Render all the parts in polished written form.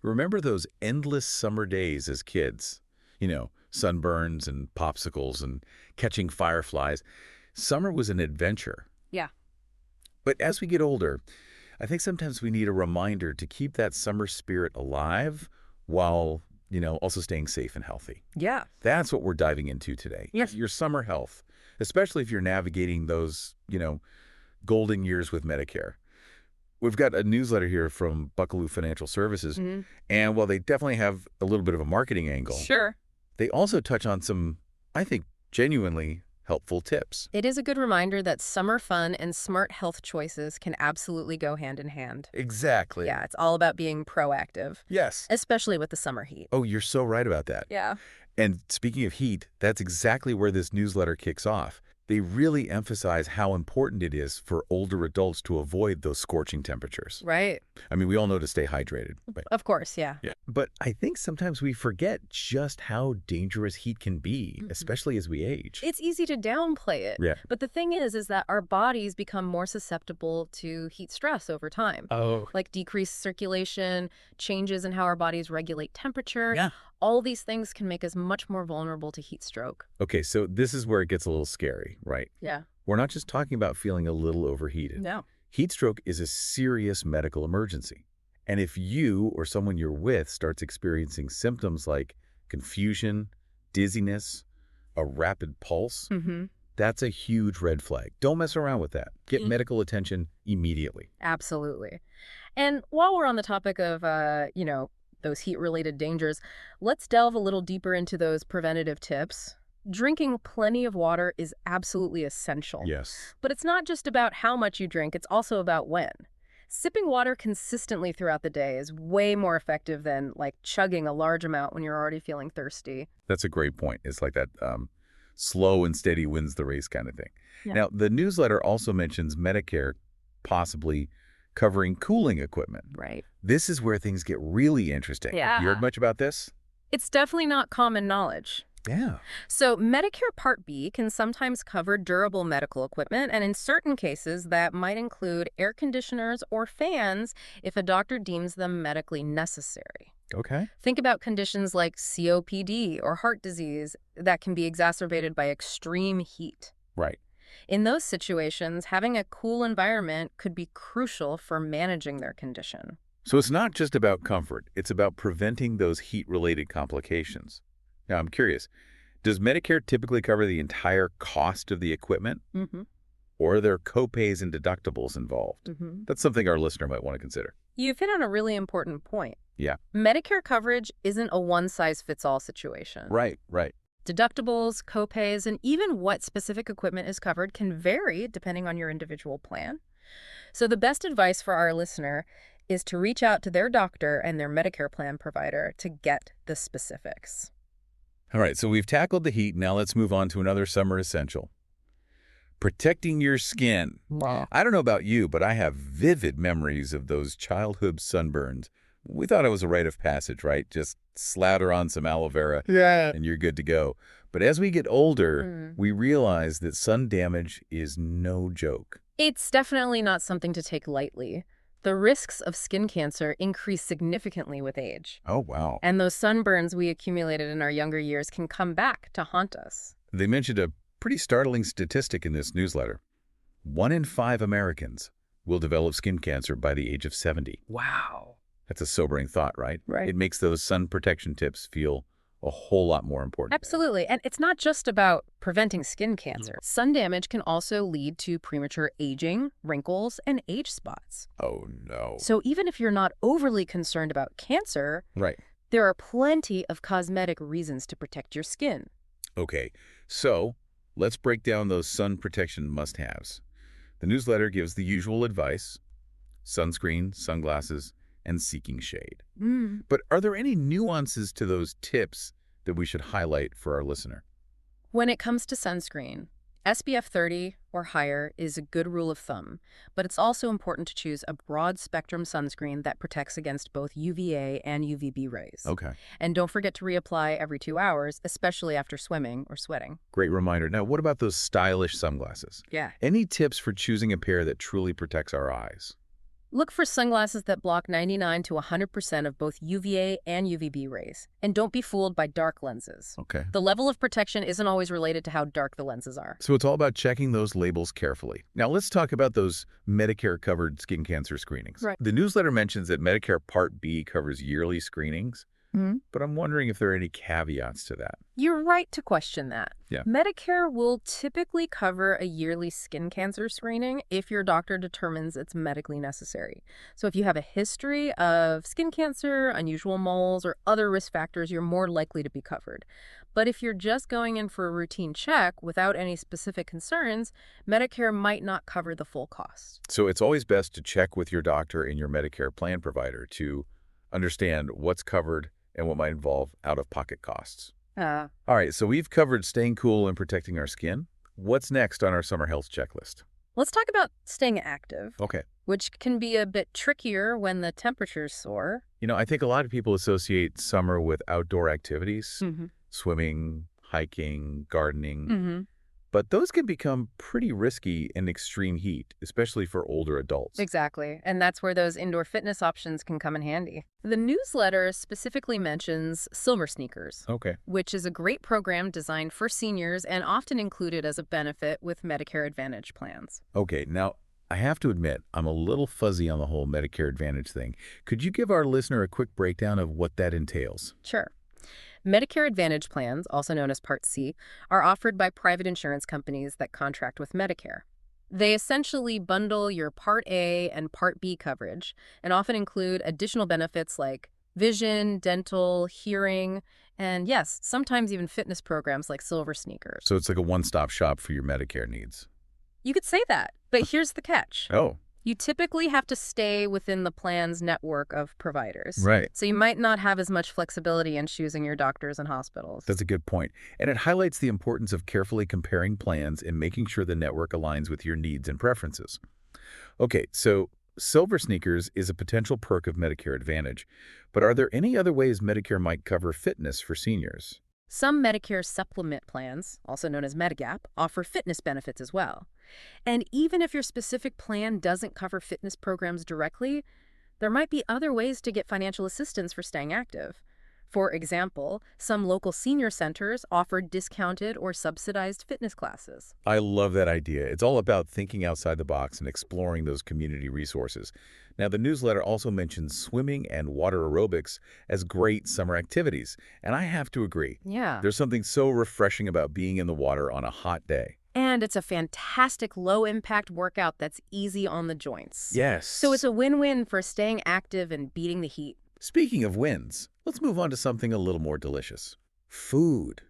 Remember those endless summer days as kids? Sunburns and popsicles and catching fireflies. Summer was an adventure. Yeah. But as we get older, I think sometimes we need a reminder to keep that summer spirit alive while, also staying safe and healthy. Yeah. That's what we're diving into today. Yes. Your summer health, especially if you're navigating those, golden years with Medicare. We've got a newsletter here from Buckalew Financial Services, and while they definitely have a little bit of a marketing angle, Sure. they also touch on some, I think, genuinely helpful tips. It is a good reminder that summer fun and smart health choices can absolutely go hand in hand. Exactly. Yeah, it's all about being proactive, Yes. especially with the summer heat. Oh, you're so right about that. Yeah. And speaking of heat, that's exactly where this newsletter kicks off. They really emphasize how important it is for older adults to avoid those scorching temperatures. Right. I mean, we all know to stay hydrated. Right? Of course, yeah. Yeah. But I think sometimes we forget just how dangerous heat can be, especially as we age. It's easy to downplay it. Yeah. But the thing is that our bodies become more susceptible to heat stress over time. Oh. Like decreased circulation, changes in how our bodies regulate temperature. Yeah. All these things can make us much more vulnerable to heat stroke. Okay, so this is where it gets a little scary, right? Yeah. We're not just talking about feeling a little overheated. No. Heat stroke is a serious medical emergency. And if you or someone you're with starts experiencing symptoms like confusion, dizziness, a rapid pulse, that's a huge red flag. Don't mess around with that. Get medical attention immediately. Absolutely. And while we're on the topic of, those heat-related dangers, let's delve a little deeper into those preventative tips. Drinking plenty of water is absolutely essential. Yes. But it's not just about how much you drink, it's also about when. Sipping water consistently throughout the day is way more effective than, chugging a large amount when you're already feeling thirsty. That's a great point. It's like that slow and steady wins the race kind of thing. Yeah. Now, the newsletter also mentions Medicare possibly covering cooling equipment. Right. This is where things get really interesting. Yeah. You heard much about this? It's definitely not common knowledge. Yeah. So Medicare Part B can sometimes cover durable medical equipment, and in certain cases that might include air conditioners or fans if a doctor deems them medically necessary. Okay. Think about conditions like COPD or heart disease that can be exacerbated by extreme heat. Right. In those situations, having a cool environment could be crucial for managing their condition. So it's not just about comfort. It's about preventing those heat-related complications. Now, I'm curious, does Medicare typically cover the entire cost of the equipment? Or are there copays and deductibles involved? That's something our listener might want to consider. You've hit on a really important point. Yeah. Medicare coverage isn't a one-size-fits-all situation. Right. Deductibles, copays, and even what specific equipment is covered can vary depending on your individual plan. So the best advice for our listener is to reach out to their doctor and their Medicare plan provider to get the specifics. All right, so we've tackled the heat. Now let's move on to another summer essential. Protecting your skin. Wow. I don't know about you, but I have vivid memories of those childhood sunburns. We thought it was a rite of passage, right? Just slather on some aloe vera and you're good to go. But as we get older, we realize that sun damage is no joke. It's definitely not something to take lightly. The risks of skin cancer increase significantly with age. Oh, wow. And those sunburns we accumulated in our younger years can come back to haunt us. They mentioned a pretty startling statistic in this newsletter. 1 in 5 Americans will develop skin cancer by the age of 70. Wow. That's a sobering thought, right? Right. It makes those sun protection tips feel a whole lot more important. Absolutely. And it's not just about preventing skin cancer. Sun damage can also lead to premature aging, wrinkles, and age spots. Oh, no. So even if you're not overly concerned about cancer, Right. there are plenty of cosmetic reasons to protect your skin. Okay, so let's break down those sun protection must-haves. The newsletter gives the usual advice: sunscreen, sunglasses, and seeking shade. But are there any nuances to those tips that we should highlight for our listener? When it comes to sunscreen, SPF 30 or higher is a good rule of thumb, but it's also important to choose a broad-spectrum sunscreen that protects against both UVA and UVB rays. Okay. And don't forget to reapply every 2 hours, especially after swimming or sweating. Great reminder. Now, what about those stylish sunglasses? Yeah. Any tips for choosing a pair that truly protects our eyes? Look for sunglasses that block 99 to 100% of both UVA and UVB rays. And don't be fooled by dark lenses. Okay. The level of protection isn't always related to how dark the lenses are. So it's all about checking those labels carefully. Now let's talk about those Medicare-covered skin cancer screenings. Right. The newsletter mentions that Medicare Part B covers yearly screenings, but I'm wondering if there are any caveats to that. You're right to question that. Yeah. Medicare will typically cover a yearly skin cancer screening if your doctor determines it's medically necessary. So if you have a history of skin cancer, unusual moles, or other risk factors, you're more likely to be covered. But if you're just going in for a routine check without any specific concerns, Medicare might not cover the full cost. So it's always best to check with your doctor and your Medicare plan provider to understand what's covered and what might involve out-of-pocket costs. All right, so we've covered staying cool and protecting our skin. What's next on our summer health checklist? Let's talk about staying active, Okay. which can be a bit trickier when the temperature's soar. I think a lot of people associate summer with outdoor activities, swimming, hiking, gardening, but those can become pretty risky in extreme heat, especially for older adults. Exactly. And that's where those indoor fitness options can come in handy. The newsletter specifically mentions Silver Sneakers, Okay. which is a great program designed for seniors and often included as a benefit with Medicare Advantage plans. Okay, now I have to admit, I'm a little fuzzy on the whole Medicare Advantage thing. Could you give our listener a quick breakdown of what that entails? Sure. Medicare Advantage plans, also known as Part C, are offered by private insurance companies that contract with Medicare. They essentially bundle your Part A and Part B coverage and often include additional benefits like vision, dental, hearing, and yes, sometimes even fitness programs like Silver Sneakers. So it's like a one-stop shop for your Medicare needs. You could say that, but here's the catch. Oh, You typically have to stay within the plan's network of providers. right. So you might not have as much flexibility in choosing your doctors and hospitals. That's a good point. And it highlights the importance of carefully comparing plans and making sure the network aligns with your needs and preferences. Okay, so Silver Sneakers is a potential perk of Medicare Advantage, but are there any other ways Medicare might cover fitness for seniors? Some Medicare supplement plans, also known as Medigap, offer fitness benefits as well. And even if your specific plan doesn't cover fitness programs directly, there might be other ways to get financial assistance for staying active. For example, some local senior centers offer discounted or subsidized fitness classes. I love that idea. It's all about thinking outside the box and exploring those community resources. Now, the newsletter also mentions swimming and water aerobics as great summer activities, and I have to agree. Yeah. There's something so refreshing about being in the water on a hot day. And it's a fantastic low-impact workout that's easy on the joints. Yes. So it's a win-win for staying active and beating the heat. Speaking of wins, let's move on to something a little more delicious. Food.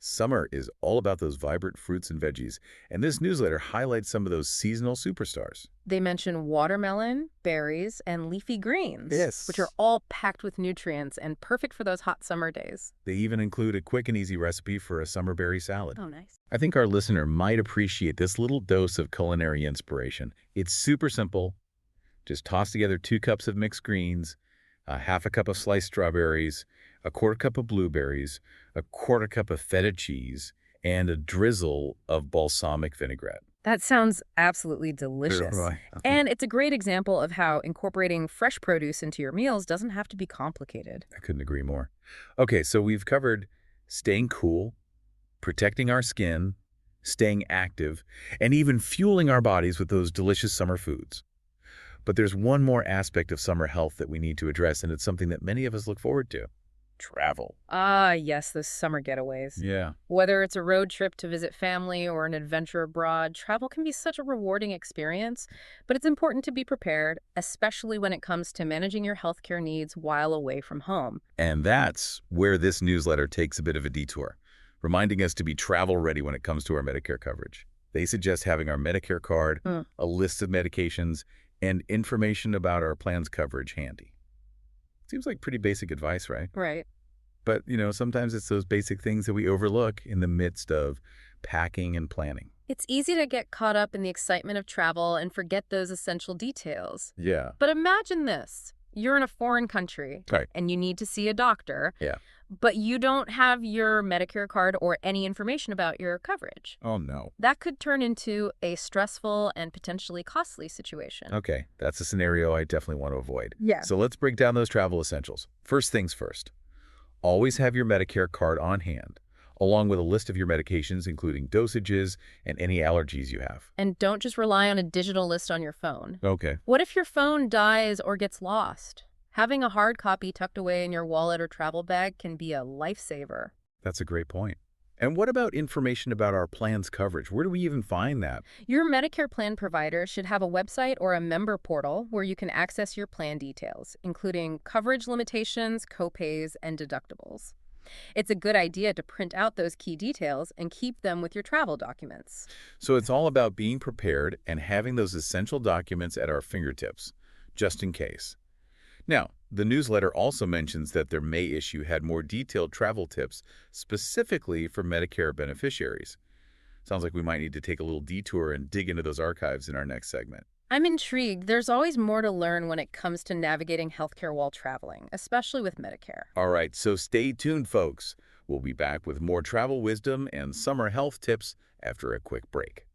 Summer is all about those vibrant fruits and veggies, and this newsletter highlights some of those seasonal superstars. They mention watermelon, berries, and leafy greens, Yes. which are all packed with nutrients and perfect for those hot summer days. They even include a quick and easy recipe for a summer berry salad. Oh, nice. I think our listener might appreciate this little dose of culinary inspiration. It's super simple. Just toss together 2 cups of mixed greens, a half a cup of sliced strawberries, a quarter cup of blueberries, a quarter cup of feta cheese, and a drizzle of balsamic vinaigrette. That sounds absolutely delicious. Right. And it's a great example of how incorporating fresh produce into your meals doesn't have to be complicated. I couldn't agree more. Okay, so we've covered staying cool, protecting our skin, staying active, and even fueling our bodies with those delicious summer foods. But there's one more aspect of summer health that we need to address, and it's something that many of us look forward to. Travel. Ah, yes, those summer getaways. Yeah. Whether it's a road trip to visit family or an adventure abroad, travel can be such a rewarding experience, but it's important to be prepared, especially when it comes to managing your healthcare needs while away from home. And that's where this newsletter takes a bit of a detour, reminding us to be travel ready when it comes to our Medicare coverage. They suggest having our Medicare card, a list of medications, and information about our plan's coverage handy. Seems like pretty basic advice, right? Right. But, sometimes it's those basic things that we overlook in the midst of packing and planning. It's easy to get caught up in the excitement of travel and forget those essential details. Yeah. But imagine this. You're in a foreign country, Right. and you need to see a doctor. Yeah. but you don't have your Medicare card or any information about your coverage. Oh, no. That could turn into a stressful and potentially costly situation. Okay, that's a scenario I definitely want to avoid. Yeah. So let's break down those travel essentials. First things first. Always have your Medicare card on hand, along with a list of your medications, including dosages and any allergies you have. And don't just rely on a digital list on your phone. Okay. What if your phone dies or gets lost? Having a hard copy tucked away in your wallet or travel bag can be a lifesaver. That's a great point. And what about information about our plan's coverage? Where do we even find that? Your Medicare plan provider should have a website or a member portal where you can access your plan details, including coverage limitations, copays, and deductibles. It's a good idea to print out those key details and keep them with your travel documents. So it's all about being prepared and having those essential documents at our fingertips, just in case. Now, the newsletter also mentions that their May issue had more detailed travel tips specifically for Medicare beneficiaries. Sounds like we might need to take a little detour and dig into those archives in our next segment. I'm intrigued. There's always more to learn when it comes to navigating healthcare while traveling, especially with Medicare. All right, so stay tuned, folks. We'll be back with more travel wisdom and summer health tips after a quick break.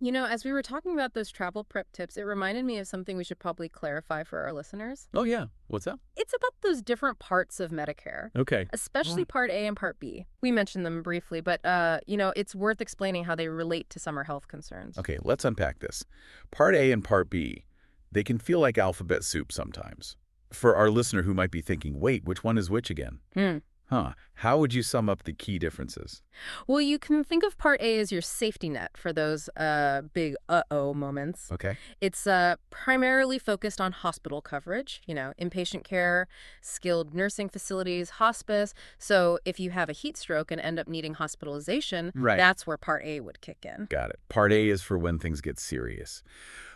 You know, as we were talking about those travel prep tips, it reminded me of something we should probably clarify for our listeners. Oh, yeah. What's up? It's about those different parts of Medicare, Okay. especially Part A and Part B. We mentioned them briefly, but, it's worth explaining how they relate to summer health concerns. Okay, let's unpack this. Part A and Part B, they can feel like alphabet soup sometimes. For our listener who might be thinking, wait, which one is which again? How would you sum up the key differences? Well, you can think of Part A as your safety net for those big uh-oh moments. Okay. It's primarily focused on hospital coverage, inpatient care, skilled nursing facilities, hospice. So if you have a heat stroke and end up needing hospitalization, Right. that's where Part A would kick in. Got it. Part A is for when things get serious.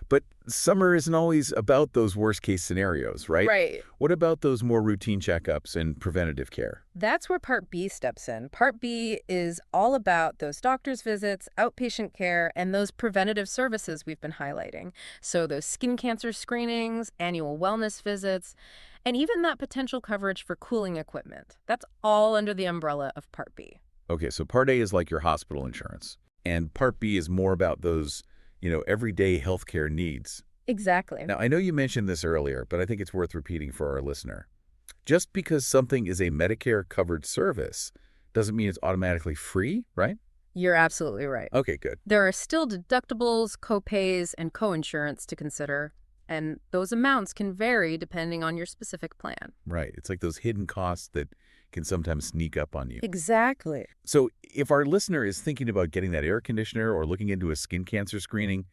But summer isn't always about those worst-case scenarios, right? Right. What about those more routine checkups and preventative care? That's where Part B steps in. Part B is all about those doctor's visits, outpatient care, and those preventative services we've been highlighting. So those skin cancer screenings, annual wellness visits, and even that potential coverage for cooling equipment. That's all under the umbrella of Part B. Okay, so Part A is like your hospital insurance, and Part B is more about those, everyday healthcare needs. Exactly. Now, I know you mentioned this earlier, but I think it's worth repeating for our listener. Just because something is a Medicare-covered service doesn't mean it's automatically free, right? You're absolutely right. Okay, good. There are still deductibles, copays, and coinsurance to consider, and those amounts can vary depending on your specific plan. Right. It's like those hidden costs that can sometimes sneak up on you. Exactly. So if our listener is thinking about getting that air conditioner or looking into a skin cancer screening,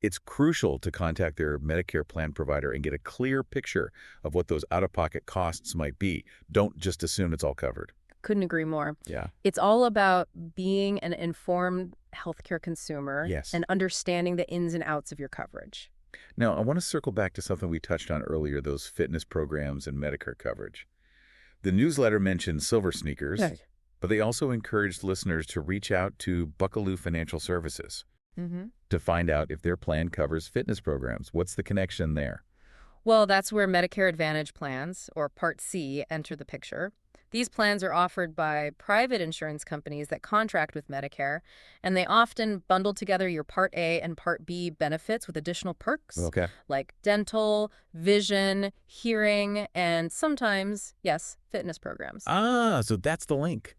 it's crucial to contact their Medicare plan provider and get a clear picture of what those out-of-pocket costs might be. Don't just assume it's all covered. Couldn't agree more. Yeah. It's all about being an informed healthcare consumer Yes. and understanding the ins and outs of your coverage. Now, I want to circle back to something we touched on earlier, those fitness programs and Medicare coverage. The newsletter mentioned silver sneakers, but they also encouraged listeners to reach out to Buckalew Financial Services to find out if their plan covers fitness programs. What's the connection there? Well, that's where Medicare Advantage plans, or Part C, enter the picture. These plans are offered by private insurance companies that contract with Medicare, and they often bundle together your Part A and Part B benefits with additional perks, Okay. like dental, vision, hearing, and sometimes, yes, fitness programs. So that's the link.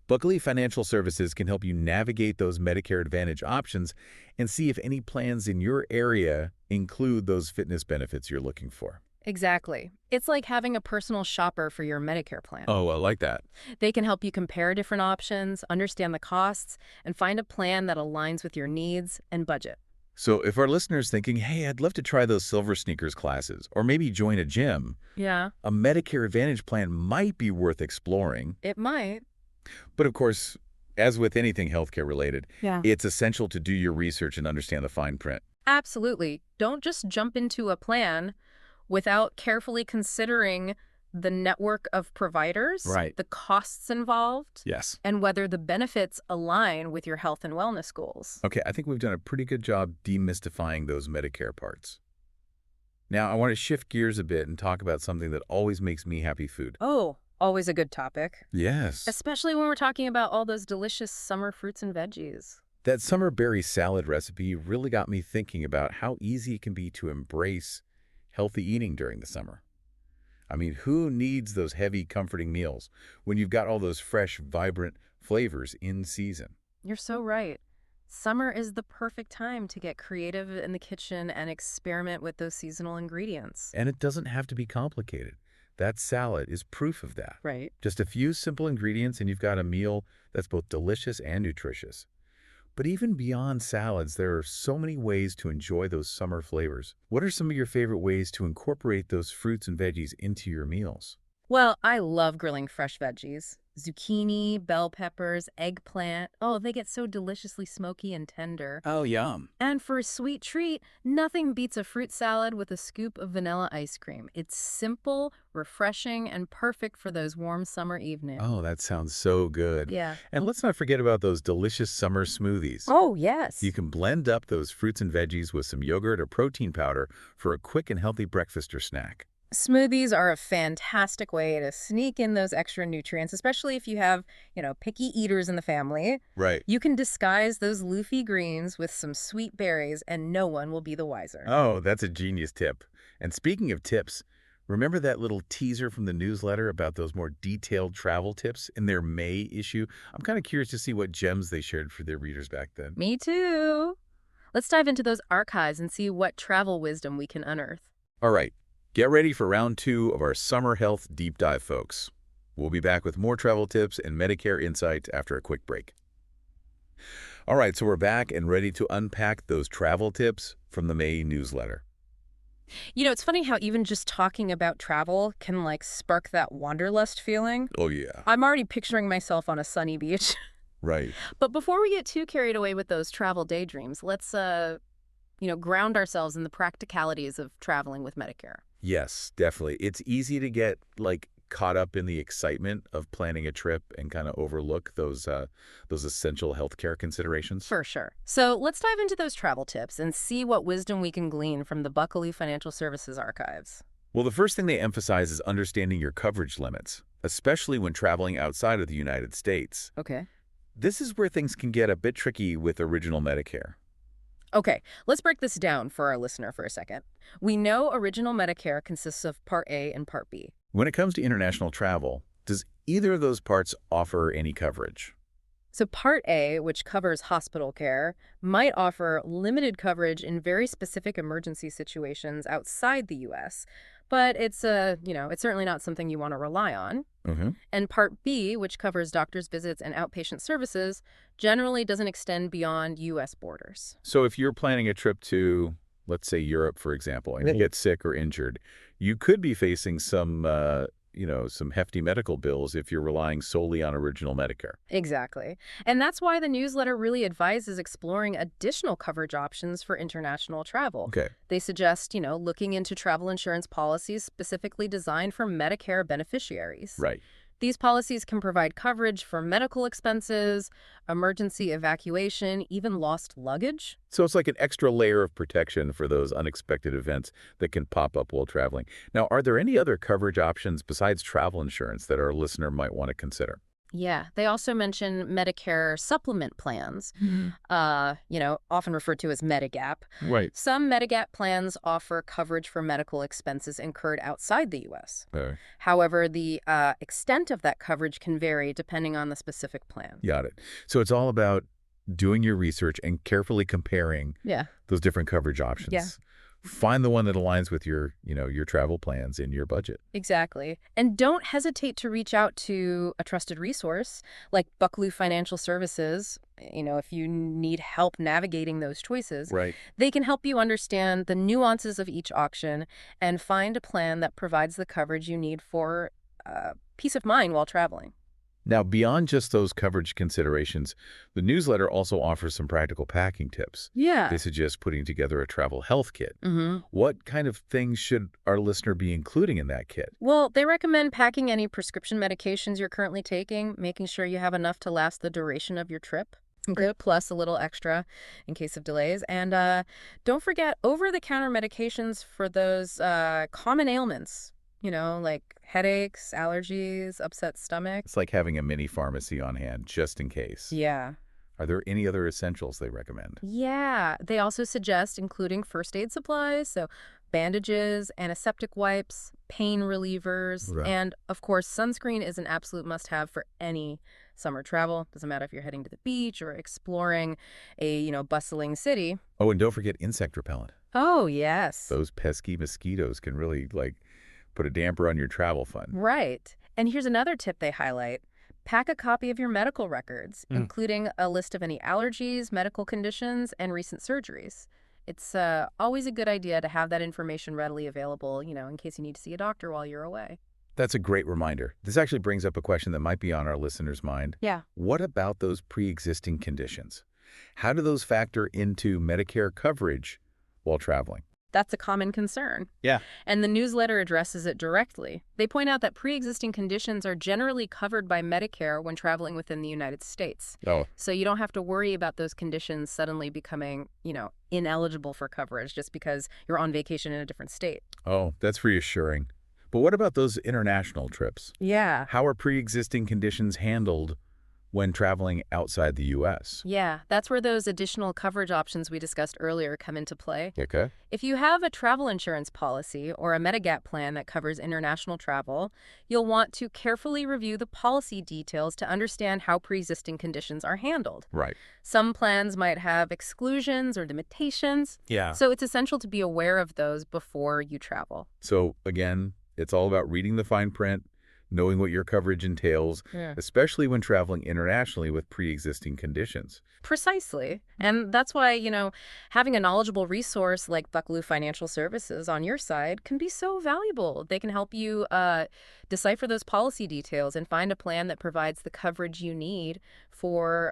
Buckalew Financial Services can help you navigate those Medicare Advantage options and see if any plans in your area include those fitness benefits you're looking for. Exactly. It's like having a personal shopper for your Medicare plan. Oh, I like that. They can help you compare different options, understand the costs, and find a plan that aligns with your needs and budget. So if our listener's thinking, hey, I'd love to try those silver sneakers classes or maybe join a gym, Yeah, a Medicare Advantage plan might be worth exploring. it might. But of course, as with anything healthcare related, Yeah. it's essential to do your research and understand the fine print. Absolutely. Don't just jump into a plan without carefully considering the network of providers, Right. the costs involved, Yes. and whether the benefits align with your health and wellness goals. Okay, I think we've done a pretty good job demystifying those Medicare parts. Now, I want to shift gears a bit and talk about something that always makes me happy: food. Oh, Always a good topic, Yes. especially when we're talking about all those delicious summer fruits and veggies. That summer berry salad recipe really got me thinking about how easy it can be to embrace healthy eating during the summer. I mean, who needs those heavy, comforting meals when you've got all those fresh, vibrant flavors in season? You're so right. Summer is the perfect time to get creative in the kitchen and experiment with those seasonal ingredients. And it doesn't have to be complicated. That salad is proof of that. Right. Just a few simple ingredients and you've got a meal that's both delicious and nutritious. But even beyond salads, there are so many ways to enjoy those summer flavors. What are some of your favorite ways to incorporate those fruits and veggies into your meals? Well, I love grilling fresh veggies. Zucchini, bell peppers, eggplant. Oh, they get so deliciously smoky and tender. Oh, yum. And for a sweet treat, nothing beats a fruit salad with a scoop of vanilla ice cream. It's simple, refreshing, and perfect for those warm summer evenings. Oh, that sounds so good. Yeah. And let's not forget about those delicious summer smoothies. Oh, yes. You can blend up those fruits and veggies with some yogurt or protein powder for a quick and healthy breakfast or snack. Smoothies are a fantastic way to sneak in those extra nutrients, especially if you have, picky eaters in the family. Right. You can disguise those leafy greens with some sweet berries, and no one will be the wiser. Oh, that's a genius tip. And speaking of tips, remember that little teaser from the newsletter about those more detailed travel tips in their May issue? I'm kind of curious to see what gems they shared for their readers back then. Me too. Let's dive into those archives and see what travel wisdom we can unearth. All right, get ready for round 2 of our summer health deep dive, folks. We'll be back with more travel tips and Medicare insights after a quick break. All right, so we're back and ready to unpack those travel tips from the May newsletter. It's funny how even just talking about travel can, spark that wanderlust feeling. Oh, yeah. I'm already picturing myself on a sunny beach. Right. But before we get too carried away with those travel daydreams, let's, ground ourselves in the practicalities of traveling with Medicare. Yes, definitely. It's easy to get, caught up in the excitement of planning a trip and kind of overlook those essential healthcare considerations. For sure. So let's dive into those travel tips and see what wisdom we can glean from the Buckalew Financial Services archives. Well, the first thing they emphasize is understanding your coverage limits, especially when traveling outside of the United States. Okay. This is where things can get a bit tricky with original Medicare. Okay, let's break this down for our listener for a second. We know original Medicare consists of Part A and Part B. When it comes to international travel, does either of those parts offer any coverage? So Part A, which covers hospital care, might offer limited coverage in very specific emergency situations outside the U.S., but it's certainly not something you want to rely on. Mm-hmm. And Part B, which covers doctor's visits and outpatient services, generally doesn't extend beyond U.S. borders. So if you're planning a trip to, let's say, Europe, for example, and you get sick or injured, you could be facing some hefty medical bills if you're relying solely on original Medicare. Exactly. And that's why the newsletter really advises exploring additional coverage options for international travel. Okay. They suggest, looking into travel insurance policies specifically designed for Medicare beneficiaries. Right. These policies can provide coverage for medical expenses, emergency evacuation, even lost luggage. So it's like an extra layer of protection for those unexpected events that can pop up while traveling. Now, are there any other coverage options besides travel insurance that our listener might want to consider? Yeah, they also mention Medicare supplement plans, often referred to as Medigap. Right. Some Medigap plans offer coverage for medical expenses incurred outside the U.S. However, the extent of that coverage can vary depending on the specific plan. Got it. So it's all about doing your research and carefully comparing those different coverage options. Yeah. Find the one that aligns with your travel plans and your budget. Exactly. And don't hesitate to reach out to a trusted resource like Buckalew Financial Services. If you need help navigating those choices, Right. they can help you understand the nuances of each option and find a plan that provides the coverage you need for peace of mind while traveling. Now, beyond just those coverage considerations, the newsletter also offers some practical packing tips. Yeah. They suggest putting together a travel health kit. Mm-hmm. What kind of things should our listener be including in that kit? Well, they recommend packing any prescription medications you're currently taking, making sure you have enough to last the duration of your trip. Okay. Plus a little extra in case of delays. And don't forget over-the-counter medications for those common ailments. like headaches, allergies, upset stomach. It's like having a mini pharmacy on hand just in case. Yeah. Are there any other essentials they recommend? Yeah. They also suggest including first aid supplies, so bandages, antiseptic wipes, pain relievers, Right. and of course, sunscreen is an absolute must-have for any summer travel. Doesn't matter if you're heading to the beach or exploring a, bustling city. Oh, and don't forget insect repellent. Oh, yes. Those pesky mosquitoes can really, put a damper on your travel fun. Right. And here's another tip they highlight. Pack a copy of your medical records, Mm. including a list of any allergies, medical conditions, and recent surgeries. It's always a good idea to have that information readily available, in case you need to see a doctor while you're away. That's a great reminder. This actually brings up a question that might be on our listeners' mind. Yeah. What about those pre-existing conditions? How do those factor into Medicare coverage while traveling? That's a common concern. Yeah. And the newsletter addresses it directly. They point out that pre-existing conditions are generally covered by Medicare when traveling within the United States. Oh, So you don't have to worry about those conditions suddenly becoming, ineligible for coverage just because you're on vacation in a different state. oh, that's reassuring. But what about those international trips? Yeah. How are pre-existing conditions handled when traveling outside the U.S.? Yeah, that's where those additional coverage options we discussed earlier come into play. Okay. If you have a travel insurance policy or a Medigap plan that covers international travel, you'll want to carefully review the policy details to understand how pre-existing conditions are handled. Right. Some plans might have exclusions or limitations, Yeah. so it's essential to be aware of those before you travel. So, again, it's all about reading the fine print, knowing what your coverage entails, Yeah. especially when traveling internationally with pre-existing conditions. Precisely. And that's why, having a knowledgeable resource like Buckalew Financial Services on your side can be so valuable. They can help you decipher those policy details and find a plan that provides the coverage you need for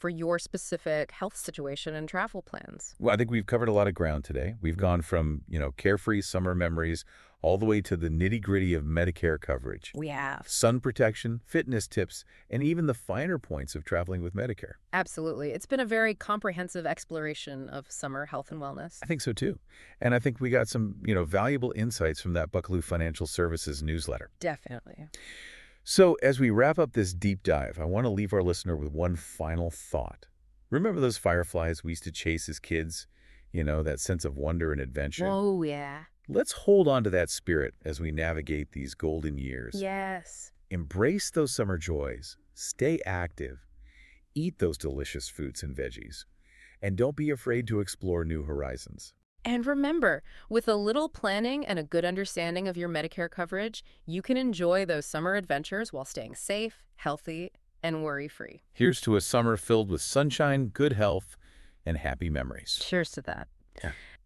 your specific health situation and travel plans. Well, I think we've covered a lot of ground today. We've gone from, carefree summer memories all the way to the nitty-gritty of Medicare coverage, We have. sun protection, fitness tips, and even the finer points of traveling with Medicare. Absolutely. It's been a very comprehensive exploration of summer health and wellness. I think so too. And I think we got some, valuable insights from that Buckalew Financial Services newsletter. Definitely. So as we wrap up this deep dive, I want to leave our listener with one final thought. Remember those fireflies we used to chase as kids? That sense of wonder and adventure? Oh, yeah. Let's hold on to that spirit as we navigate these golden years. Yes. Embrace those summer joys, stay active, eat those delicious fruits and veggies, and don't be afraid to explore new horizons. And remember, with a little planning and a good understanding of your Medicare coverage, you can enjoy those summer adventures while staying safe, healthy, and worry-free. Here's to a summer filled with sunshine, good health, and happy memories. Cheers to that. Yeah.